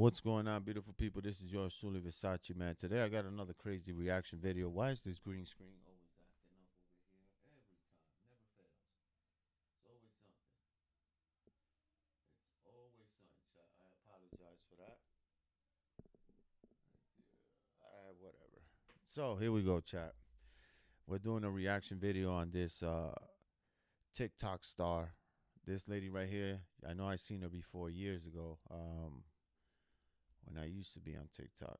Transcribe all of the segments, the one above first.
What's going on, beautiful people? This is yours truly, Versace Man. Today I got another crazy reaction video. Why is this green screen always acting up over here? Every time. Never fails. It's always something. It's always something, chat. I apologize for that. Whatever. So here we go, chat. We're doing a reaction video on this TikTok star. This lady right here. I know I seen her before years ago. When I used to be on TikTok.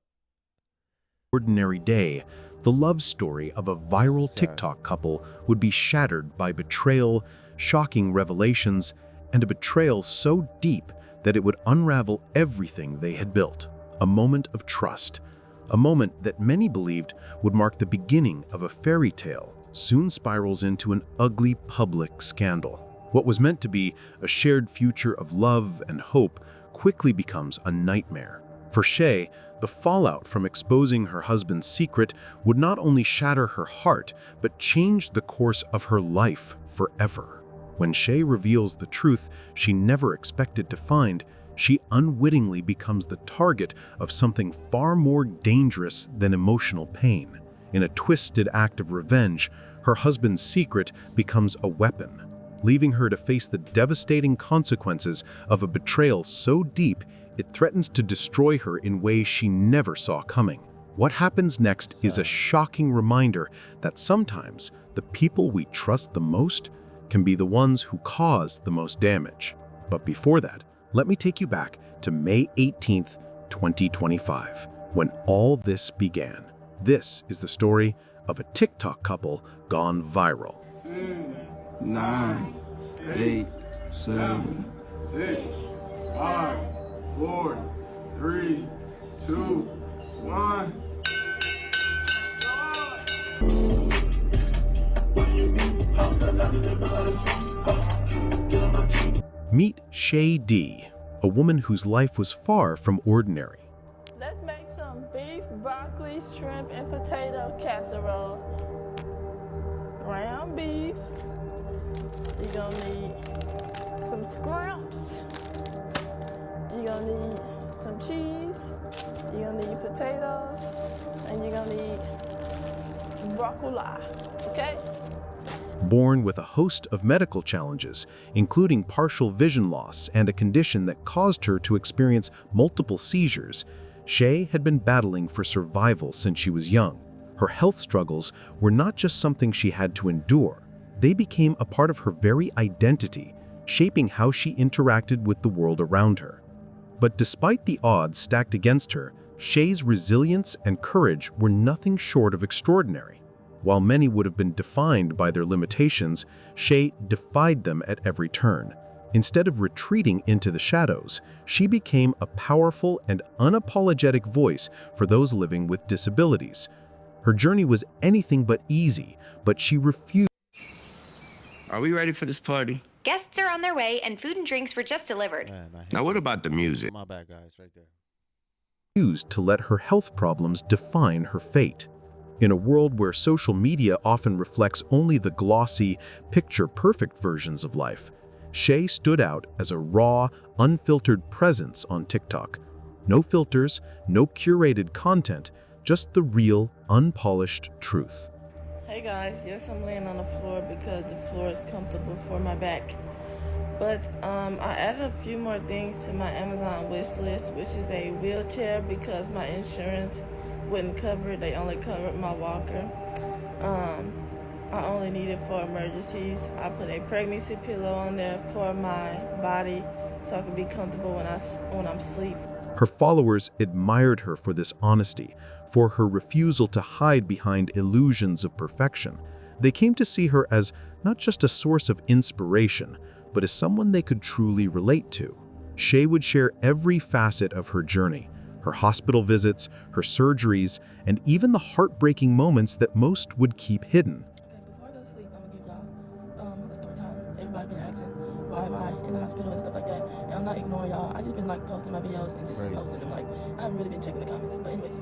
Ordinary day, the love story of a viral TikTok couple would be shattered by betrayal, shocking revelations, and a betrayal so deep that it would unravel everything they had built. A moment of trust, a moment that many believed would mark the beginning of a fairy tale, soon spirals into an ugly public scandal. What was meant to be a shared future of love and hope quickly becomes a nightmare. For Shay, the fallout from exposing her husband's secret would not only shatter her heart, but change the course of her life forever. When Shay reveals the truth she never expected to find, she unwittingly becomes the target of something far more dangerous than emotional pain. In a twisted act of revenge, her husband's secret becomes a weapon, leaving her to face the devastating consequences of a betrayal so deep it threatens to destroy her in ways she never saw coming. What happens next is a shocking reminder that sometimes the people we trust the most can be the ones who cause the most damage. But before that, let me take you back to May 18th, 2025, when all this began. This is the story of a TikTok couple gone viral. 9, 8, 7, 6, 5, 4, 3, 2, 1. Meet Shay D, a woman whose life was far from ordinary. Let's make some beef, broccoli, shrimp, and potato casserole. Ground beef. You're gonna need some scrimps. You're gonna need some cheese. You're gonna need potatoes. And you're gonna need broccoli. Okay? Born with a host of medical challenges, including partial vision loss and a condition that caused her to experience multiple seizures, Shay had been battling for survival since she was young. Her health struggles were not just something she had to endure. They became a part of her very identity, shaping how she interacted with the world around her. But despite the odds stacked against her, Shay's resilience and courage were nothing short of extraordinary. While many would have been defined by their limitations, Shay defied them at every turn. Instead of retreating into the shadows, she became a powerful and unapologetic voice for those living with disabilities. Her journey was anything but easy, but she refused. Are we ready for this party? Guests are on their way and food and drinks were just delivered. Now what about the music? My bad, guys, right there. Refused to let her health problems define her fate. In a world where social media often reflects only the glossy, picture-perfect versions of life, Shay stood out as a raw, unfiltered presence on TikTok. No filters, no curated content, just the real, unpolished truth. Hey guys, yes, I'm laying on the floor because the floor is comfortable for my back. But I added a few more things to my Amazon wish list, which is a wheelchair because my insurance wouldn't cover it. They only covered my walker. I only need it for emergencies. I put a pregnancy pillow on there for my body so I can be comfortable when I'm asleep. Her followers admired her for this honesty, for her refusal to hide behind illusions of perfection. They came to see her as not just a source of inspiration, but as someone they could truly relate to. Shay would share every facet of her journey, her hospital visits, her surgeries, and even the heartbreaking moments that most would keep hidden. Before I go to sleep, I'm gonna give y'all a story time. Everybody been asking why am I in the hospital and stuff like that. And I'm not ignoring y'all. I just been like posting my videos and just posting them. Like I haven't really been checking the comments. But anyways.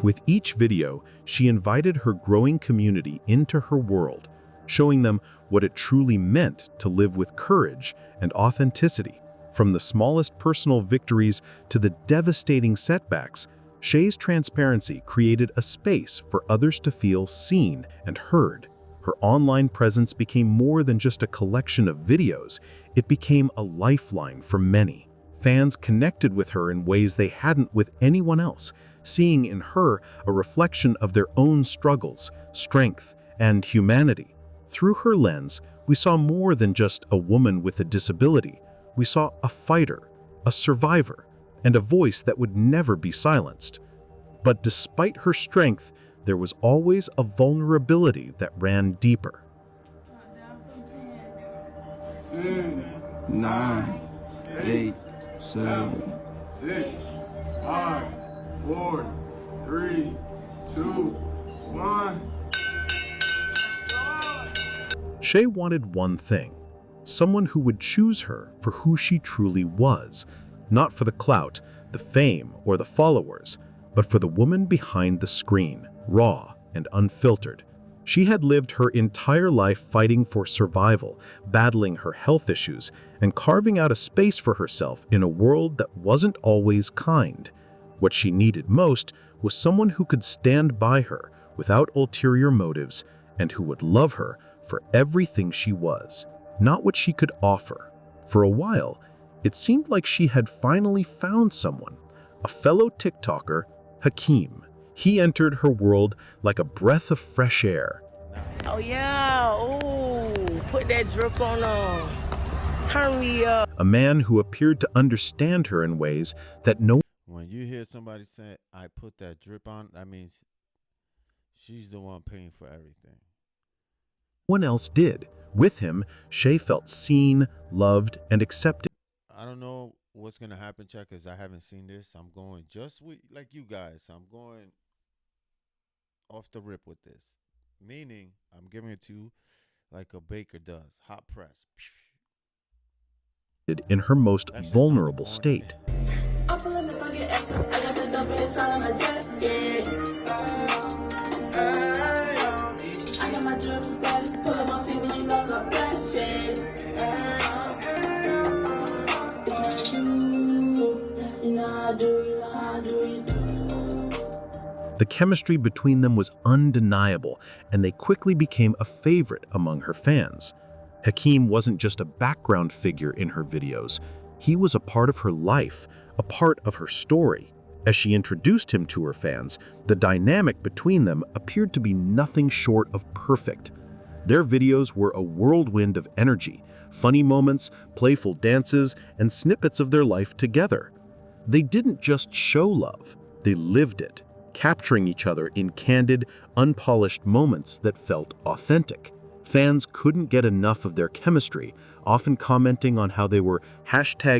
With each video, she invited her growing community into her world, showing them what it truly meant to live with courage and authenticity. From the smallest personal victories to the devastating setbacks, Shay's transparency created a space for others to feel seen and heard. Her online presence became more than just a collection of videos. It became a lifeline for many. Fans connected with her in ways they hadn't with anyone else, seeing in her a reflection of their own struggles, strength, and humanity. Through her lens, we saw more than just a woman with a disability. We saw a fighter, a survivor, and a voice that would never be silenced. But despite her strength, there was always a vulnerability that ran deeper. 10, 9, 8, 7, 6, 5, 4, 3, 2, 1. Shay wanted one thing: someone who would choose her for who she truly was, not for the clout, the fame, or the followers, but for the woman behind the screen, raw and unfiltered. She had lived her entire life fighting for survival, battling her health issues, and carving out a space for herself in a world that wasn't always kind. What she needed most was someone who could stand by her without ulterior motives and who would love her for everything she was, not what she could offer. For a while, it seemed like she had finally found someone, a fellow TikToker, Hakeem. He entered her world like a breath of fresh air. Oh yeah, oh, put that drip on, turn me up. A man who appeared to understand her in ways that no When you hear somebody say, I put that drip on, that means she's the one paying for everything. one else did. With him, Shay felt seen, loved, and accepted. I don't know what's going to happen, Chuck, because I haven't seen this. I'm going just like you guys. I'm going off the rip with this. Meaning, I'm giving it to you like a baker does. Hot press. In her most That shit's vulnerable on state. I'm pulling the bucket, I got the dump inside of my jacket. I got my drip status, pull up my CV, you know I'm flashing. It's you know I do, you know I do, you do. The chemistry between them was undeniable, and they quickly became a favorite among her fans. Hakeem wasn't just a background figure in her videos. He was a part of her life, a part of her story. As she introduced him to her fans, the dynamic between them appeared to be nothing short of perfect. Their videos were a whirlwind of energy, funny moments, playful dances, and snippets of their life together. They didn't just show love, they lived it, capturing each other in candid, unpolished moments that felt authentic. Fans couldn't get enough of their chemistry, often commenting on how they were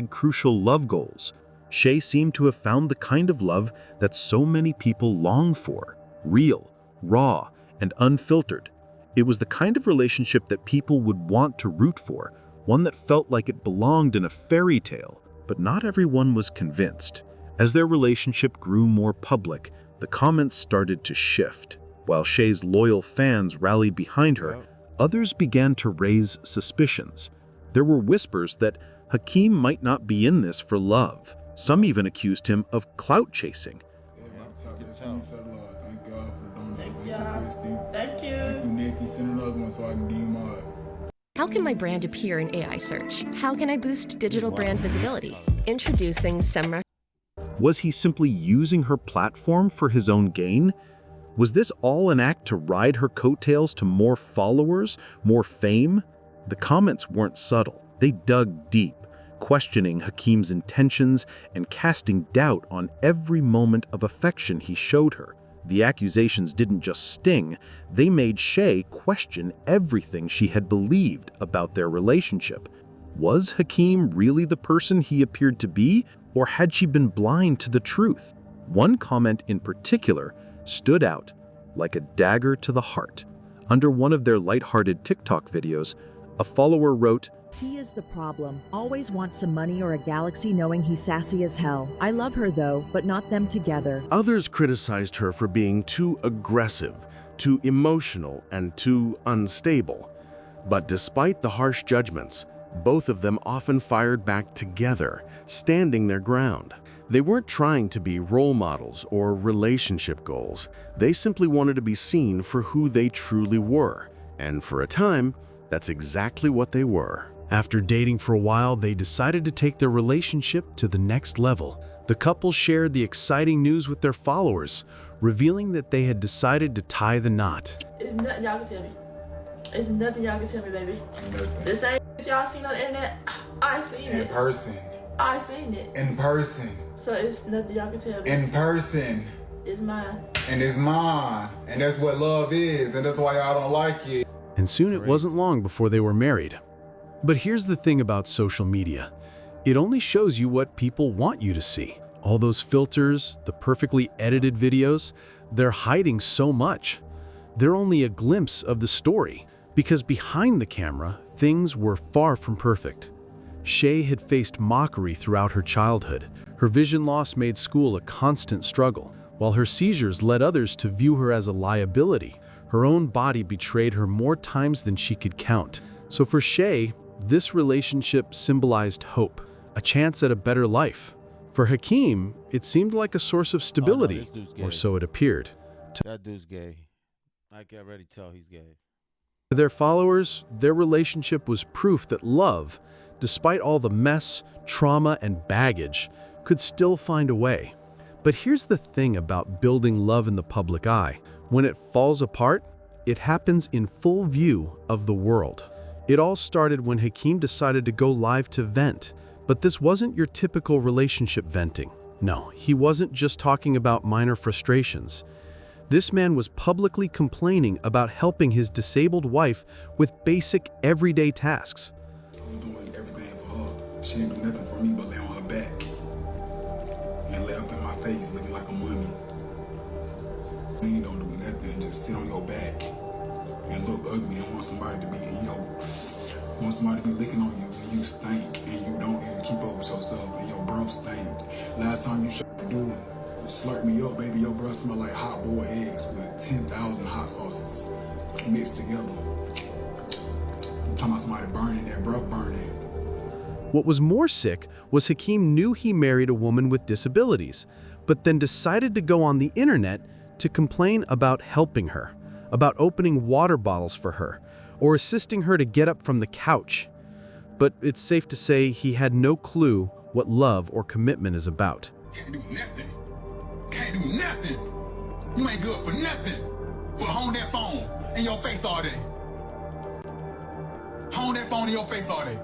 #crucial love goals. Shay seemed to have found the kind of love that so many people long for: real, raw, and unfiltered. It was the kind of relationship that people would want to root for, one that felt like it belonged in a fairy tale. But not everyone was convinced. As their relationship grew more public, the comments started to shift. While Shay's loyal fans rallied behind her, others began to raise suspicions. There were whispers that Hakeem might not be in this for love. Some even accused him of clout chasing. Thank you. How can my brand appear in AI search? How can I boost digital brand visibility? Introducing Semrush. Was he simply using her platform for his own gain? Was this all an act to ride her coattails to more followers, more fame? The comments weren't subtle. They dug deep, questioning Hakeem's intentions and casting doubt on every moment of affection he showed her. The accusations didn't just sting, they made Shay question everything she had believed about their relationship. Was Hakeem really the person he appeared to be, or had she been blind to the truth? One comment in particular stood out like a dagger to the heart. Under one of their lighthearted TikTok videos, a follower wrote, "He is the problem. Always wants some money or a galaxy knowing he's sassy as hell. I love her though, but not them together." Others criticized her for being too aggressive, too emotional, and too unstable. But despite the harsh judgments, Both of them often fired back together, standing their ground. They weren't trying to be role models or relationship goals. They simply wanted to be seen for who they truly were. And for a time, that's exactly what they were. After dating for a while, they decided to take their relationship to the next level. The couple shared the exciting news with their followers, revealing that they had decided to tie the knot. It's nothing y'all can tell me. It's nothing y'all can tell me, baby. The same y'all seen on the internet, I seen it. In person. I seen it. In person. So it's nothing y'all can tell me. In person. It's mine. And it's mine. And that's what love is. And that's why y'all don't like it. And soon it wasn't long before they were married. But here's the thing about social media. It only shows you what people want you to see. All those filters, the perfectly edited videos, they're hiding so much. They're only a glimpse of the story, because behind the camera, things were far from perfect. Shay had faced mockery throughout her childhood. Her vision loss made school a constant struggle, while her seizures led others to view her as a liability. Her own body betrayed her more times than she could count. So for Shay, this relationship symbolized hope, a chance at a better life. For Hakeem, it seemed like a source of stability, or so it appeared. That dude's gay. I can already tell he's gay. To their followers, their relationship was proof that love, despite all the mess, trauma, and baggage, could still find a way. But here's the thing about building love in the public eye. When it falls apart, it happens in full view of the world. It all started when Hakeem decided to go live to vent. But this wasn't your typical relationship venting. No, he wasn't just talking about minor frustrations. This man was publicly complaining about helping his disabled wife with basic, everyday tasks. I'm doing everything for her. She didn't do nothing for me but lay on her back and lay up in my face looking like a mummy. You don't do nothing, just sit on your back and look ugly and want somebody to be, want somebody to be licking on you and you stink and you don't even keep up with yourself and your breath stink. Last time you do slurp me up, baby, your breath smell like hot boiled eggs with 10,000 hot sauces mixed together. I'm talking about somebody burning, that breath burning. What was more sick was Hakeem knew he married a woman with disabilities, but then decided to go on the internet to complain about helping her, about opening water bottles for her, or assisting her to get up from the couch. But it's safe to say he had no clue what love or commitment is about. Can't do nothing. Can't do nothing. You ain't good for nothing. But hold that phone in your face all day. Hold that phone in your face all day.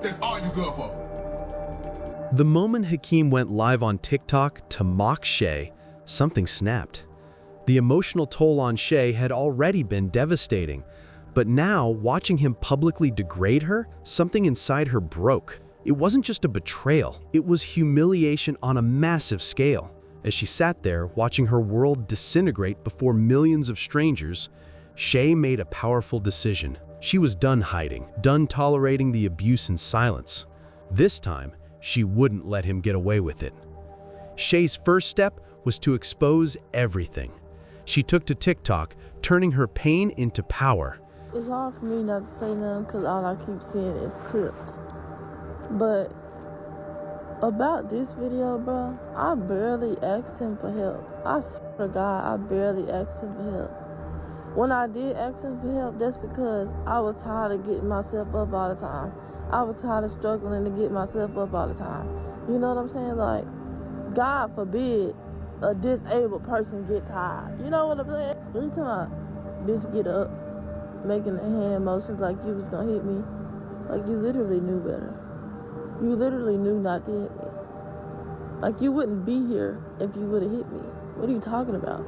That's all you good for. The moment Hakeem went live on TikTok to mock Shay, something snapped. The emotional toll on Shay had already been devastating. But now, watching him publicly degrade her, something inside her broke. It wasn't just a betrayal, it was humiliation on a massive scale. As she sat there, watching her world disintegrate before millions of strangers, Shay made a powerful decision. She was done hiding, done tolerating the abuse in silence. This time, she wouldn't let him get away with it. Shay's first step was to expose everything. She took to TikTok, turning her pain into power. It's hard for me not to say nothing because all I keep seeing is clips. But about this video, bro, I barely asked him for help. I swear to God, I barely asked him for help. When I did ask him for help, that's because I was tired of getting myself up all the time. I was tired of struggling to get myself up all the time. You know what I'm saying? Like, God forbid a disabled person get tired. You know what I'm saying? Every time, bitch, get up, making the hand motions like you was gonna hit me. Like, you literally knew better. You literally knew not to hit me. Like, you wouldn't be here if you would have hit me. What are you talking about?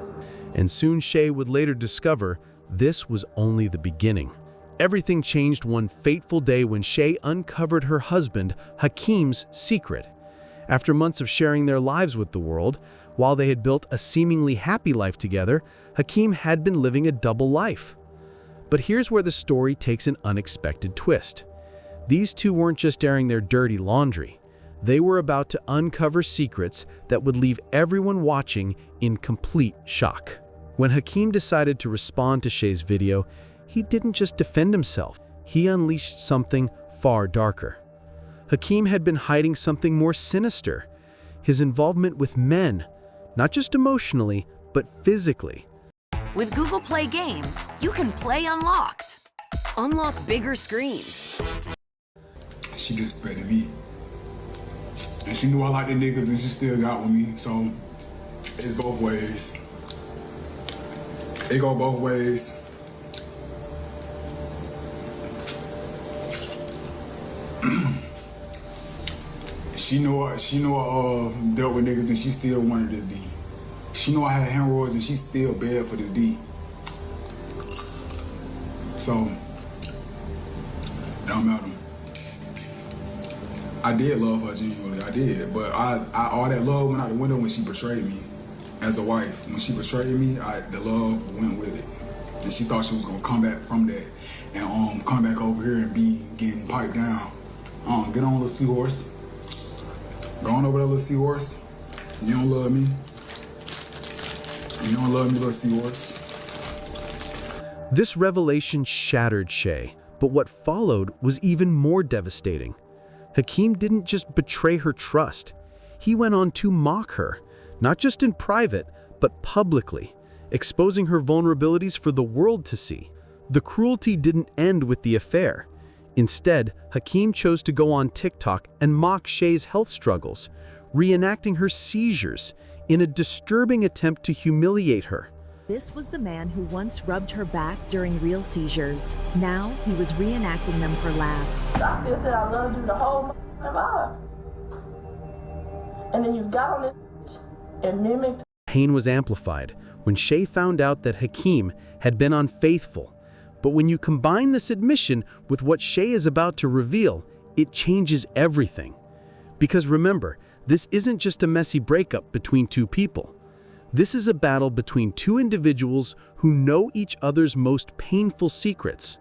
And soon Shay would later discover this was only the beginning. Everything changed one fateful day when Shay uncovered her husband, Hakeem's, secret. After months of sharing their lives with the world, while they had built a seemingly happy life together, Hakeem had been living a double life. But here's where the story takes an unexpected twist. These two weren't just airing their dirty laundry. They were about to uncover secrets that would leave everyone watching in complete shock. When Hakeem decided to respond to Shay's video, he didn't just defend himself. He unleashed something far darker. Hakeem had been hiding something more sinister, his involvement with men, not just emotionally, but physically. With Google Play Games, you can play unlocked. Unlock bigger screens. She disrespected me. And she knew I liked the niggas and she still got with me, so it's both ways. It go both ways. She knew I dealt with niggas and she still wanted this D. She knew I had hemorrhoids and she still begged for this D. So, it don't matter. I did love her genuinely, I did. But all that love went out the window when she betrayed me as a wife. When she betrayed me, the love went with it. And she thought she was gonna come back from that and come back over here and be getting piped down. Get on, little seahorse. Go on over there, little seahorse. You don't love me. You don't love me, little seahorse. This revelation shattered Shay, but what followed was even more devastating. Hakeem didn't just betray her trust. He went on to mock her, not just in private, but publicly, exposing her vulnerabilities for the world to see. The cruelty didn't end with the affair. Instead, Hakeem chose to go on TikTok and mock Shay's health struggles, reenacting her seizures in a disturbing attempt to humiliate her. This was the man who once rubbed her back during real seizures. Now he was reenacting them for laughs. I still said I loved you the whole life. And then you got on this and mimicked. Pain was amplified when Shay found out that Hakeem had been unfaithful. But when you combine this admission with what Shay is about to reveal, it changes everything. Because remember, this isn't just a messy breakup between two people. This is a battle between two individuals who know each other's most painful secrets.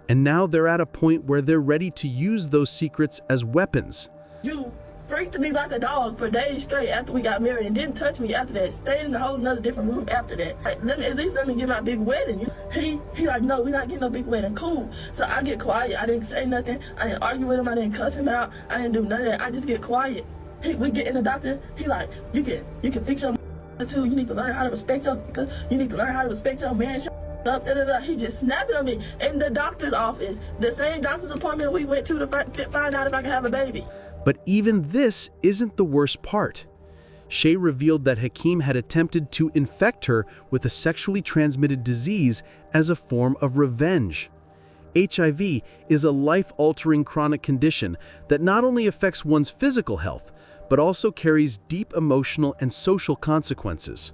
And now they're at a point where they're ready to use those secrets as weapons. You freaked me like a dog for days straight after we got married and didn't touch me after that. Stayed in a whole nother different room after that. Like, at least let me get my big wedding. He like, no, we're not getting no big wedding. Cool. So I get quiet. I didn't say nothing. I didn't argue with him. I didn't cuss him out. I didn't do none of that. I just get quiet. We get in the doctor. He like, you can fix your too. You need to learn how to respect your. You need to learn how to respect your man. Up, da, da, da. He just snapped on me in the doctor's office. The same doctor's appointment we went to find out if I could have a baby. But even this isn't the worst part. Shay revealed that Hakeem had attempted to infect her with a sexually transmitted disease as a form of revenge. HIV is a life-altering chronic condition that not only affects one's physical health, but also carries deep emotional and social consequences.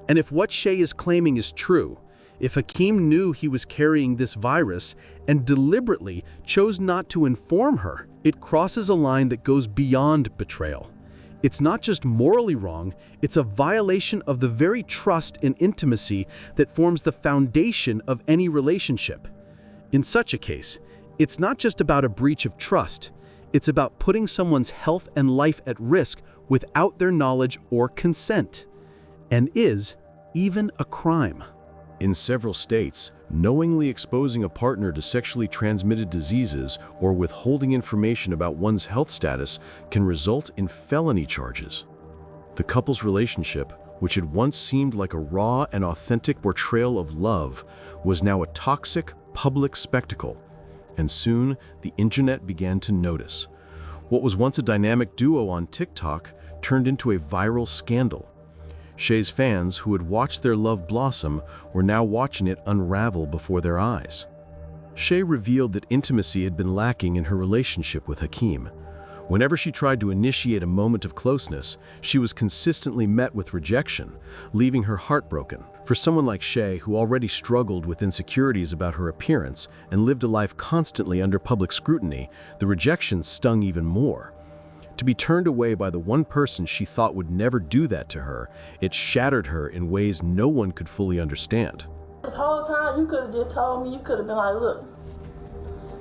And if what Shay is claiming is true, if Hakeem knew he was carrying this virus and deliberately chose not to inform her, it crosses a line that goes beyond betrayal. It's not just morally wrong, it's a violation of the very trust and intimacy that forms the foundation of any relationship. In such a case, it's not just about a breach of trust, it's about putting someone's health and life at risk without their knowledge or consent, and is even a crime. In several states, knowingly exposing a partner to sexually transmitted diseases or withholding information about one's health status can result in felony charges. The couple's relationship, which had once seemed like a raw and authentic portrayal of love, was now a toxic, public spectacle. And soon, the internet began to notice. What was once a dynamic duo on TikTok turned into a viral scandal. Shay's fans, who had watched their love blossom, were now watching it unravel before their eyes. Shay revealed that intimacy had been lacking in her relationship with Hakeem. Whenever she tried to initiate a moment of closeness, she was consistently met with rejection, leaving her heartbroken. For someone like Shay, who already struggled with insecurities about her appearance and lived a life constantly under public scrutiny, the rejection stung even more. To be turned away by the one person she thought would never do that to her, it shattered her in ways no one could fully understand. This whole time, you could have just told me, you could have been like, look,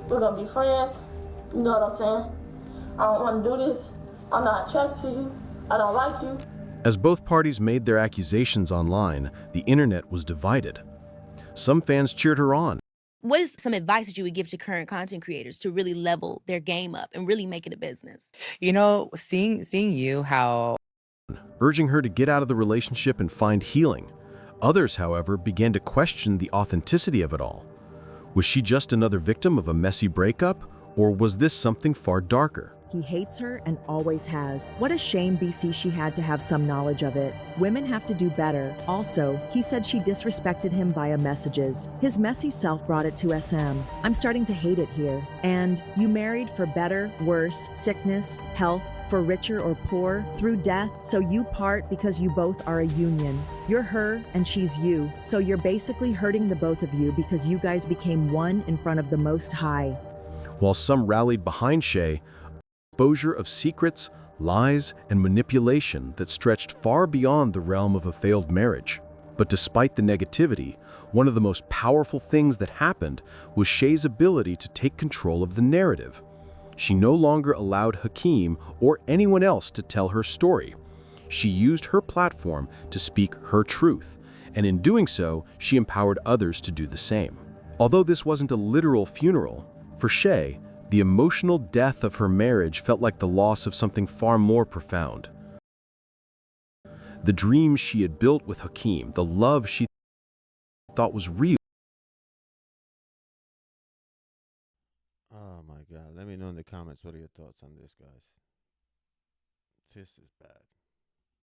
we're going to be friends. You know what I'm saying? I don't want to do this. I'm not attracted to you. I don't like you. As both parties made their accusations online, the internet was divided. Some fans cheered her on. what is some advice that you would give to current content creators to really level their game up and really make it a business? You know, seeing you how urging her to get out of the relationship and find healing. Others, however, began to question the authenticity of it all. Was she just another victim of a messy breakup, or was this something far darker? He hates her and always has. What a shame BC she had to have some knowledge of it. Women have to do better. Also, he said she disrespected him via messages. His messy self brought it to SM. I'm starting to hate it here. And you married for better, worse, sickness, health, for richer or poor, through death, so you part because you both are a union. You're her and she's you, so you're basically hurting the both of you because you guys became one in front of the Most High. While some rallied behind Shay, exposure of secrets, lies, and manipulation that stretched far beyond the realm of a failed marriage. But despite the negativity, one of the most powerful things that happened was Shay's ability to take control of the narrative. She no longer allowed Hakeem or anyone else to tell her story. She used her platform to speak her truth, and in doing so, she empowered others to do the same. Although this wasn't a literal funeral, for Shay, the emotional death of her marriage felt like the loss of something far more profound. The dreams she had built with Hakeem, the love she thought was real. Oh my God. Let me know in the comments what are your thoughts on this, guys. This is bad.